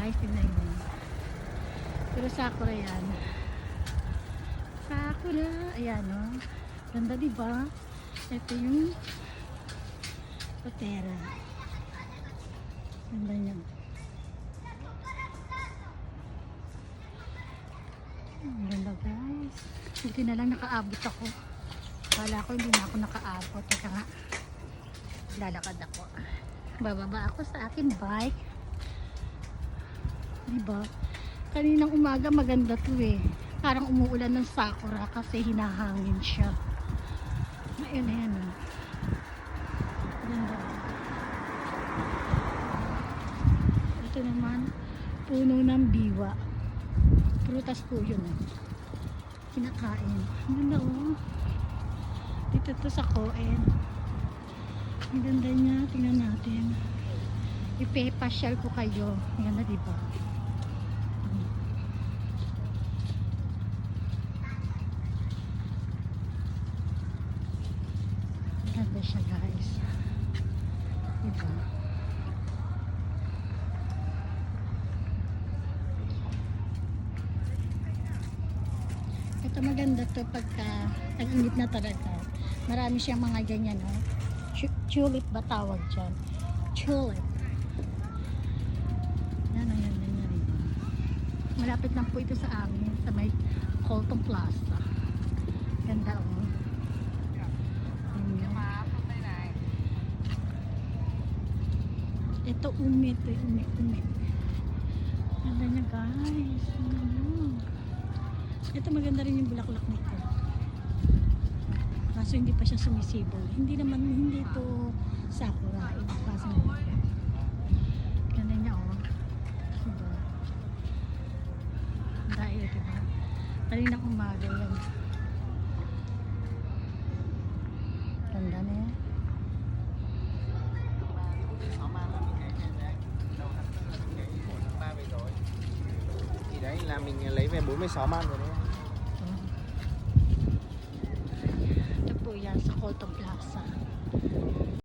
guys, tingnan mo. Pero sakura yan. Sakura. Ayan o. Oh. Ganda diba? Ito yung patera. Ganda niya. Ganda guys. Buti na lang nakaabot ako. Kala ko hindi na ako nakaabot. Teka nga. Lalakad ako. Bababa ako sa akin bike. Diba? Kaninang umaga maganda to eh. Parang umuulan ng sakura kasi hinahangin siya. Ayun, ayan oh. Ganda. Ito naman, puno ng biwa. Prutas po yun oh. Kinakain. Ang ganda oh. Dito to sa Coen. Ang ganda niya. Tingnan natin. Ipe-pasyal ko kayo. Ang ganda diba? Ang ganda siya guys. Diba? Ito maganda to pagka tag-init na talaga. Marami siyang mga ganyan oh. Tulip ba tawag dyan? Tulip. Yan. Malapit lang po ito sa amin sa may Colton Plaza. Ganda oh. Ito umit. Ganda niya guys. Ito maganda rin yung bulaklak nito. Kaso hindi pa siya sumisibol. Hindi ito sakura. Ito kasi ganda niya oh. Diba? Dahil diba? Kaninang umaga yan. Ganda na yan. Thì đấy là mình lấy về 46 man rồi đấy. Ito po yan sa Colton Plaza.